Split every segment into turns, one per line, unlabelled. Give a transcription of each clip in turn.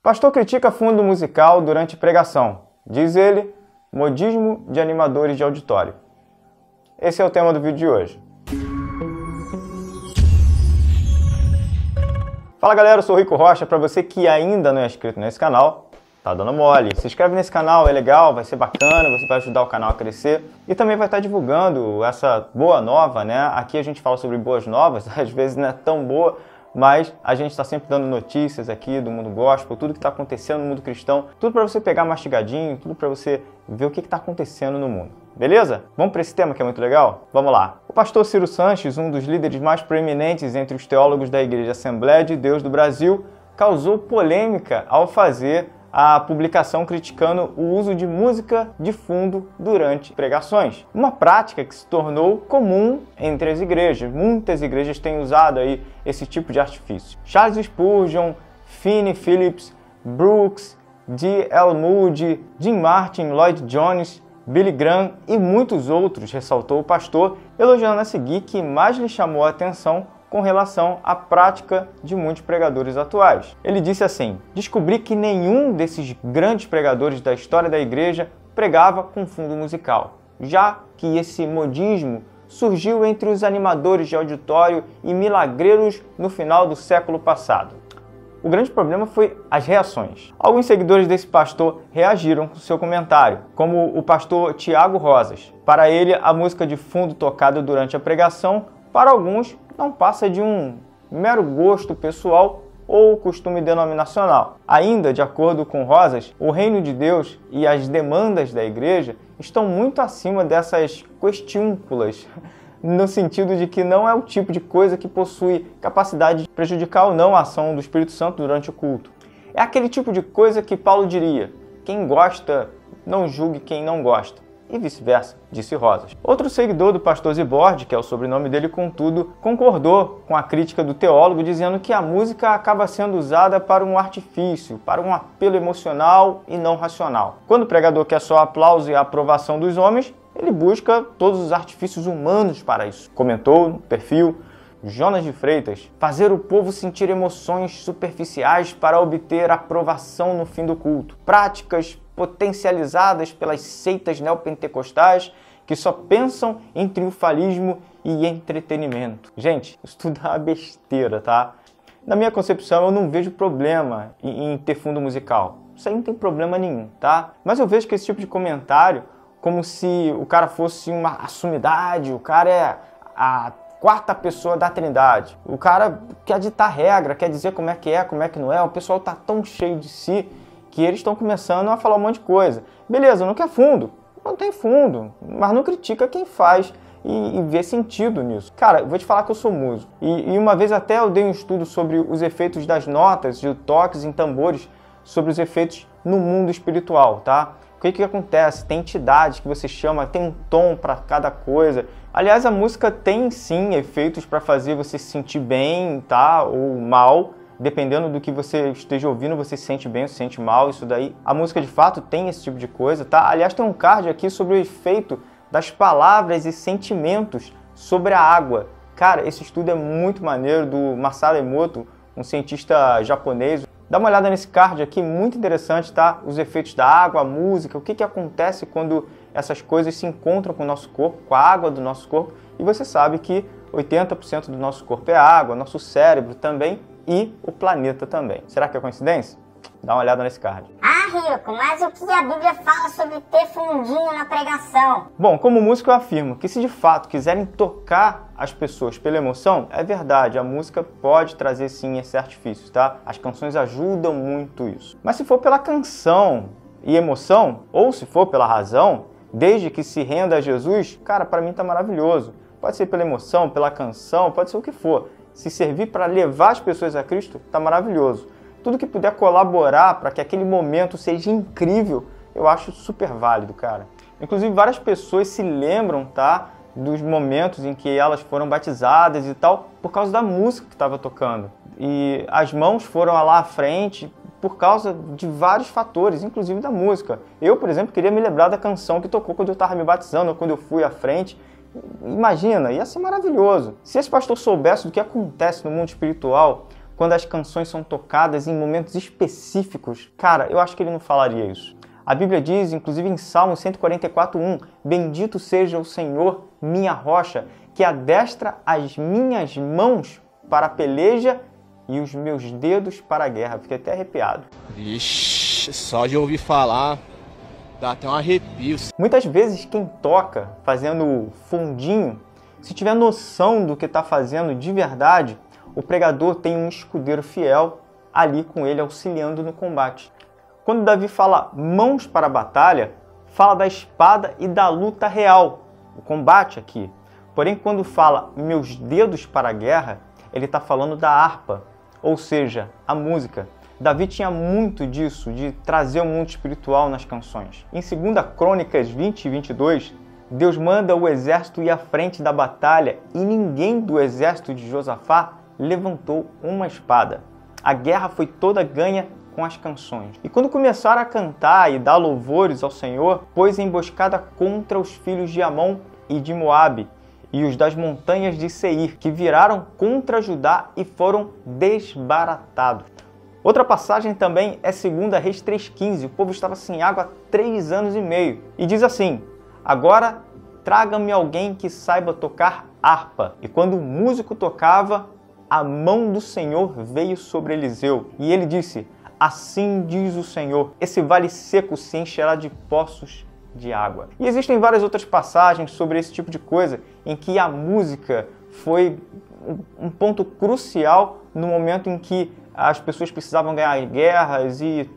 Pastor critica fundo musical durante pregação. Diz ele, modismo de animadores de auditório. Esse é o tema do vídeo de hoje. Fala galera, eu sou o Rico Rocha. Para você que ainda não é inscrito nesse canal, tá dando mole. Se inscreve nesse canal, é legal, vai ser bacana, você vai ajudar o canal a crescer. E também vai estar divulgando essa boa nova, né? Aqui a gente fala sobre boas novas, às vezes não é tão boa, mas a gente está sempre dando notícias aqui do mundo gospel, tudo que está acontecendo no mundo cristão, tudo para você pegar mastigadinho, tudo para você ver o que está acontecendo no mundo. Beleza? Vamos para esse tema que é muito legal? Vamos lá. O pastor Ciro Sanches, um dos líderes mais proeminentes entre os teólogos da Igreja Assembleia de Deus do Brasil, causou polêmica ao fazer a publicação criticando o uso de música de fundo durante pregações. Uma prática que se tornou comum entre as igrejas. Muitas igrejas têm usado aí esse tipo de artifício. Charles Spurgeon, Finney Phillips, Brooks, D.L. Moody, Jim Martin, Lloyd Jones, Billy Graham e muitos outros, ressaltou o pastor, elogiando a seguir que mais lhe chamou a atenção com relação à prática de muitos pregadores atuais. Ele disse assim: descobri que nenhum desses grandes pregadores da história da igreja pregava com fundo musical, já que esse modismo surgiu entre os animadores de auditório e milagreiros no final do século passado. O grande problema foi as reações. Alguns seguidores desse pastor reagiram com seu comentário, como o pastor Tiago Rosas. Para ele, a música de fundo tocada durante a pregação, para alguns, não passa de um mero gosto pessoal ou costume denominacional. Ainda, de acordo com Rosas, o reino de Deus e as demandas da igreja estão muito acima dessas questiúnculas, no sentido de que não é o tipo de coisa que possui capacidade de prejudicar ou não a ação do Espírito Santo durante o culto. É aquele tipo de coisa que Paulo diria: quem gosta, não julgue quem não gosta. E vice-versa, disse Rosas. Outro seguidor do pastor Zibord, que é o sobrenome dele, contudo, concordou com a crítica do teólogo, dizendo que a música acaba sendo usada para um artifício, para um apelo emocional e não racional. Quando o pregador quer só aplauso e a aprovação dos homens, ele busca todos os artifícios humanos para isso. Comentou no perfil Jonas de Freitas: fazer o povo sentir emoções superficiais para obter aprovação no fim do culto. Práticas potencializadas pelas seitas neopentecostais que só pensam em triunfalismo e entretenimento. Gente, isso tudo é uma besteira, tá? Na minha concepção, eu não vejo problema em ter fundo musical. Isso aí não tem problema nenhum, tá? Mas eu vejo que esse tipo de comentário, como se o cara fosse uma assumidade, o cara é a quarta pessoa da Trindade. O cara quer ditar regra, quer dizer como é que não é. O pessoal tá tão cheio de si que eles estão começando a falar um monte de coisa. Beleza, não quer fundo? Não tem fundo, mas não critica quem faz e vê sentido nisso. Cara, eu vou te falar que eu sou músico. E uma vez até eu dei um estudo sobre os efeitos das notas e toques em tambores, sobre os efeitos no mundo espiritual, tá? O que acontece? Tem entidades que você chama, tem um tom para cada coisa. Aliás, a música tem sim efeitos para fazer você se sentir bem, tá? Ou mal. Dependendo do que você esteja ouvindo, você se sente bem ou se sente mal, isso daí. A música de fato tem esse tipo de coisa, tá? Aliás, tem um card aqui sobre o efeito das palavras e sentimentos sobre a água. Cara, esse estudo é muito maneiro, do Masaru Emoto, um cientista japonês. Dá uma olhada nesse card aqui, muito interessante, tá? Os efeitos da água, a música, o que acontece quando essas coisas se encontram com o nosso corpo, com a água do nosso corpo. E você sabe que 80% do nosso corpo é água, nosso cérebro também, e o planeta também. Será que é coincidência? Dá uma olhada nesse card.
Ah, Rico, mas o que a Bíblia fala sobre ter fundinho na pregação?
Bom, como músico eu afirmo que se de fato quiserem tocar as pessoas pela emoção, é verdade, a música pode trazer sim esse artifício, tá? As canções ajudam muito isso. Mas se for pela canção e emoção, ou se for pela razão, desde que se renda a Jesus, cara, para mim tá maravilhoso. Pode ser pela emoção, pela canção, pode ser o que for. Se servir para levar as pessoas a Cristo, tá maravilhoso. Tudo que puder colaborar para que aquele momento seja incrível, eu acho super válido, cara. Inclusive, várias pessoas se lembram, tá, dos momentos em que elas foram batizadas e tal, por causa da música que estava tocando. E as mãos foram lá à frente por causa de vários fatores, inclusive da música. Eu, por exemplo, queria me lembrar da canção que tocou quando eu estava me batizando, ou quando eu fui à frente. Imagina, ia ser maravilhoso. Se esse pastor soubesse do que acontece no mundo espiritual, quando as canções são tocadas em momentos específicos, cara, eu acho que ele não falaria isso. A Bíblia diz, inclusive em Salmo 144:1, bendito seja o Senhor, minha rocha, que adestra as minhas mãos para a peleja e os meus dedos para a guerra. Fiquei até arrepiado.
Vixe, só de ouvir falar, dá até um arrepio.
Muitas vezes quem toca fazendo fundinho, se tiver noção do que está fazendo de verdade, o pregador tem um escudeiro fiel ali com ele auxiliando no combate. Quando Davi fala mãos para a batalha, fala da espada e da luta real, o combate aqui. Porém, quando fala meus dedos para a guerra, ele está falando da harpa, ou seja, a música. Davi tinha muito disso, de trazer o mundo espiritual nas canções. Em 2 Crônicas 20:22, Deus manda o exército ir à frente da batalha e ninguém do exército de Josafá levantou uma espada. A guerra foi toda ganha com as canções. E quando começaram a cantar e dar louvores ao Senhor, pôs emboscada contra os filhos de Amon e de Moabe e os das montanhas de Seir, que viraram contra Judá e foram desbaratados. Outra passagem também é 2 Reis 3:15. O povo estava sem água há 3 anos e meio. E diz assim: agora traga-me alguém que saiba tocar harpa. E quando o músico tocava, a mão do Senhor veio sobre Eliseu. E ele disse: assim diz o Senhor, esse vale seco se encherá de poços de água. E existem várias outras passagens sobre esse tipo de coisa, em que a música foi um ponto crucial no momento em que as pessoas precisavam ganhar guerras e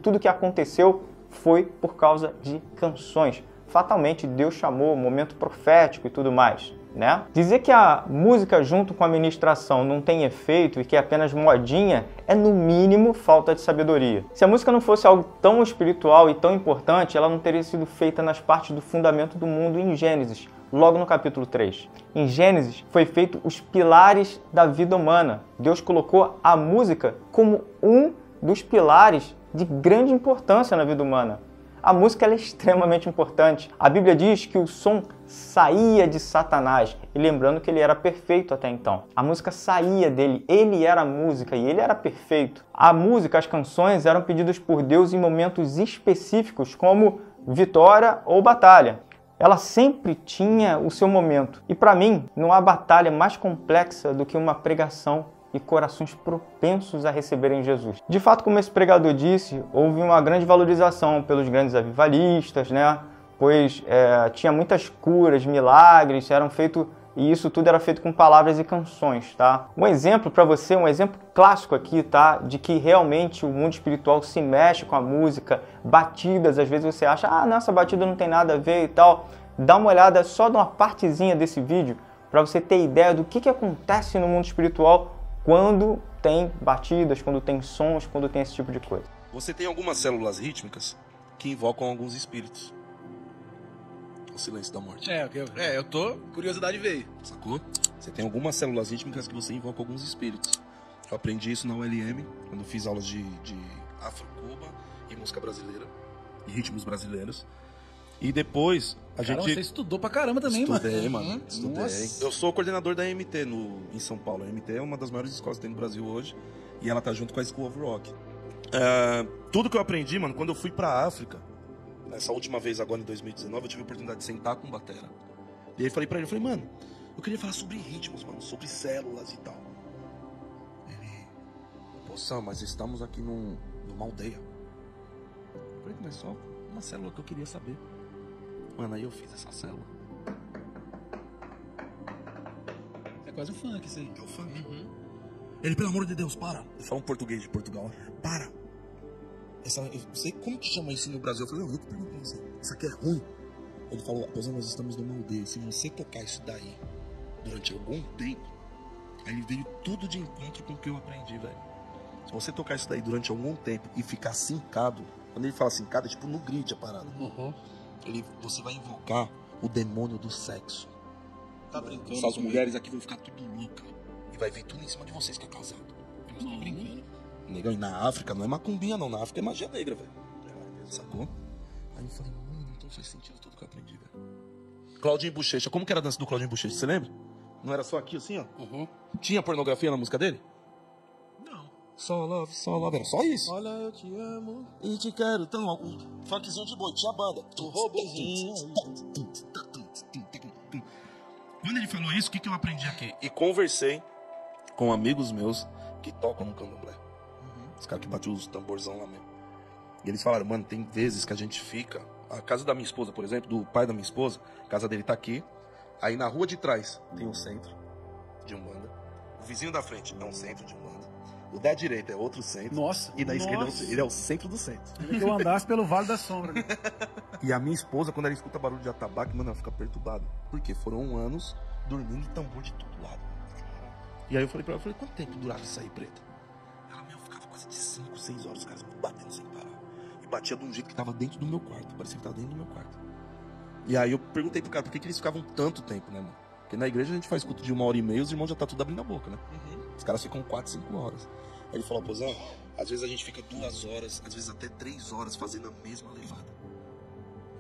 tudo que aconteceu foi por causa de canções. Fatalmente, Deus chamou o momento profético e tudo mais, né? Dizer que a música junto com a ministração não tem efeito e que é apenas modinha é, no mínimo, falta de sabedoria. Se a música não fosse algo tão espiritual e tão importante, ela não teria sido feita nas partes do fundamento do mundo em Gênesis, logo no capítulo 3. Em Gênesis foi feito os pilares da vida humana. Deus colocou a música como um dos pilares de grande importância na vida humana. A música ela é extremamente importante. A Bíblia diz que o som saía de Satanás, e lembrando que ele era perfeito até então. A música saía dele, ele era a música e ele era perfeito. A música, as canções eram pedidas por Deus em momentos específicos, como vitória ou batalha. Ela sempre tinha o seu momento. E para mim, não há batalha mais complexa do que uma pregação e corações propensos a receberem Jesus. De fato, como esse pregador disse, houve uma grande valorização pelos grandes avivalistas, né? Pois tinha muitas curas, milagres, eram feitos, e isso tudo era feito com palavras e canções, tá? Um exemplo para você, um exemplo clássico aqui, tá? De que realmente o mundo espiritual se mexe com a música, batidas, às vezes você acha, ah, nossa, batida não tem nada a ver e tal. Dá uma olhada só numa partezinha desse vídeo para você ter ideia do que acontece no mundo espiritual quando tem batidas, quando tem sons, quando tem esse tipo de coisa.
Você tem algumas células rítmicas que invocam alguns espíritos. O silêncio da morte.
Eu tô... Curiosidade veio.
Sacou? Você tem algumas células rítmicas que você invoca alguns espíritos. Eu aprendi isso na ULM, quando fiz aulas de afro-cuba e música brasileira, e ritmos brasileiros. E depois a gente...
Você estudou pra caramba também,
Estudei,
mano.
mano. Estudei.
Nossa.
Eu sou coordenador da MT em São Paulo. A MT é uma das maiores escolas que tem no Brasil hoje. E ela tá junto com a School of Rock. Tudo que eu aprendi, mano, quando eu fui pra África, nessa última vez agora em 2019, eu tive a oportunidade de sentar com o batera. E aí falei pra ele, mano, eu queria falar sobre ritmos, mano, sobre células e tal. Ele, pô, Sam, mas estamos aqui numa aldeia. Eu falei, mas só uma célula que eu queria saber. Mano, aí eu fiz essa célula.
É quase um funk isso aí.
É o funk. Uhum. Ele, pelo amor de Deus, para. Eu falo um português de Portugal. Para. Eu sei como que chama isso no Brasil. Eu falei, eu que pergunto pra você. Isso aqui é ruim. Ele falou, pois nós estamos numa aldeia. Se você tocar isso daí durante algum tempo, aí veio tudo de encontro com o que eu aprendi, velho. Se você tocar isso daí durante algum tempo e ficar sincado, quando ele fala sincado, é tipo no grid a parada.
Uhum.
Você vai invocar o demônio do sexo.
Tá brincando?
Essas mulheres aqui vão ficar tudo louca. E vai vir tudo em cima de vocês que é casado.
Eles estão brincando.
Negão, e na África não é macumbinha não. Na África é magia negra, velho. Sacou? Aí eu falei, mano, então faz sentido tudo que eu aprendi, velho. Claudinho Bochecha. Como que era a dança do Claudinho Bochecha? Você lembra? Não era só aqui assim, ó?
Uhum.
Tinha pornografia na música dele?
Não.
Só love, era só isso. Olha, eu te amo e te quero tão. Um funkzinho de boi, tinha banda. O robozinho. Quando ele falou isso, o que eu aprendi aqui? E conversei com amigos meus que tocam no candomblé. Os caras que batem os tamborzão lá mesmo. E eles falaram, mano, tem vezes que a gente fica... A casa da minha esposa, por exemplo, do pai da minha esposa, a casa dele tá aqui. Aí na rua de trás tem um centro de Umbanda. O vizinho da frente é um centro de Umbanda. O da direita é outro centro.
Nossa.
E da esquerda ele é o centro do centro.
Que eu andasse pelo Vale da Sombra. Né?
E a minha esposa, quando ela escuta barulho de atabaque, mano, ela fica perturbada. Porque foram anos dormindo de tambor de todo lado. E aí eu falei pra ela, quanto tempo durava isso aí, Preta? Ela, ficava quase de 5, 6 horas, os caras batendo sem parar. E batia de um jeito que tava dentro do meu quarto. Parecia que tava dentro do meu quarto. E aí eu perguntei pro cara, por que eles ficavam tanto tempo, né, mano? Porque na igreja a gente faz culto de 1h30 e os irmãos já tá tudo abrindo a boca, né? Os caras ficam 4, 5 horas. Aí ele falou, Pozão, às vezes a gente fica 2 horas, às vezes até 3 horas fazendo a mesma levada.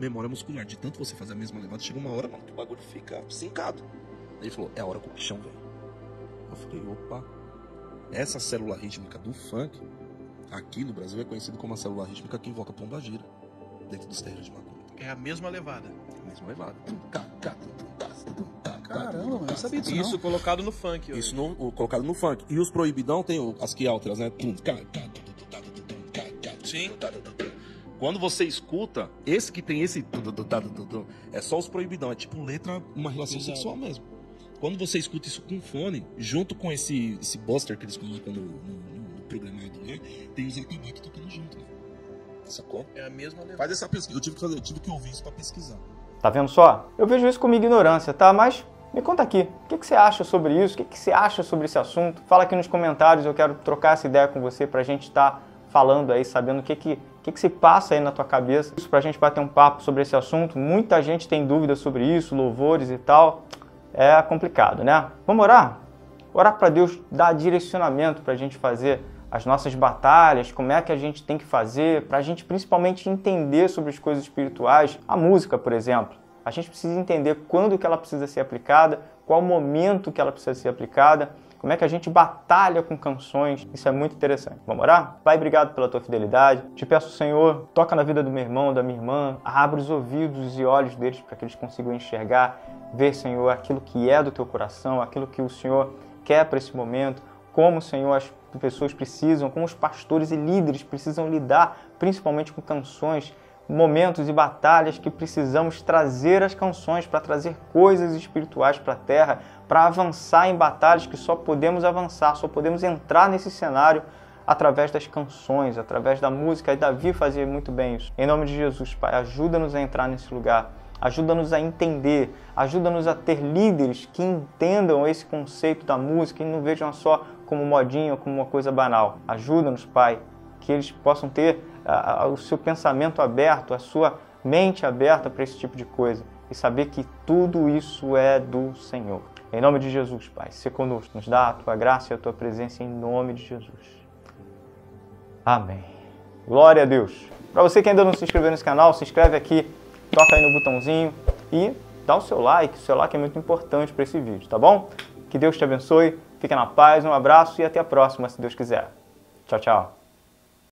Memória muscular, de tanto você fazer a mesma levada, chega uma hora, mano, que o bagulho fica sincado. Aí ele falou, é a hora que o bichão vem. Eu falei, opa, essa célula rítmica do funk, aqui no Brasil é conhecido como a célula rítmica que invoca pombagira, dentro dos terreiros de macumba.
É a mesma levada.
A mesma levada.
Caramba, mano, eu sabia disso
Isso colocado no funk. Hoje.
Isso colocado no funk. E os proibidão tem as que alteras, né?
Sim.
Quando você escuta, esse que tem esse... É só os proibidão. É tipo letra, uma relação sexual mesmo. Quando você escuta isso com fone, junto com esse buster que eles colocam no programado lá, tem os atabaques tocando junto, né? Sacou?
É a mesma levada.
Faz essa pesquisa. Eu tive que ouvir isso pra pesquisar.
Tá vendo só? Eu vejo isso como ignorância, tá? Mas me conta aqui, o que você acha sobre isso? O que você acha sobre esse assunto? Fala aqui nos comentários, eu quero trocar essa ideia com você pra gente estar falando aí, sabendo o que se passa aí na tua cabeça. Isso pra gente bater um papo sobre esse assunto. Muita gente tem dúvidas sobre isso, louvores e tal. É complicado, né? Vamos orar? Orar pra Deus dar direcionamento pra gente fazer as nossas batalhas, como é que a gente tem que fazer, para a gente principalmente entender sobre as coisas espirituais. A música, por exemplo, a gente precisa entender quando que ela precisa ser aplicada, qual o momento que ela precisa ser aplicada, como é que a gente batalha com canções. Isso é muito interessante. Vamos orar? Pai, obrigado pela tua fidelidade. Te peço, Senhor, toca na vida do meu irmão, da minha irmã, abre os ouvidos e olhos deles para que eles consigam enxergar, ver, Senhor, aquilo que é do teu coração, aquilo que o Senhor quer para esse momento, como, Senhor, as pessoas precisam, como os pastores e líderes precisam lidar, principalmente com canções, momentos e batalhas que precisamos trazer as canções para trazer coisas espirituais para a terra, para avançar em batalhas que só podemos avançar, só podemos entrar nesse cenário através das canções, através da música. E Davi fazia muito bem isso. Em nome de Jesus, Pai, ajuda-nos a entrar nesse lugar. Ajuda-nos a entender, ajuda-nos a ter líderes que entendam esse conceito da música e não vejam só como modinha ou como uma coisa banal. Ajuda-nos, Pai, que eles possam ter o seu pensamento aberto, a sua mente aberta para esse tipo de coisa e saber que tudo isso é do Senhor. Em nome de Jesus, Pai, se conosco, nos dá a Tua graça e a Tua presença em nome de Jesus. Amém. Glória a Deus. Para você que ainda não se inscreveu nesse canal, se inscreve aqui, toca aí no botãozinho e dá o seu like é muito importante para esse vídeo, tá bom? Que Deus te abençoe, fica na paz, um abraço e até a próxima, se Deus quiser. Tchau, tchau.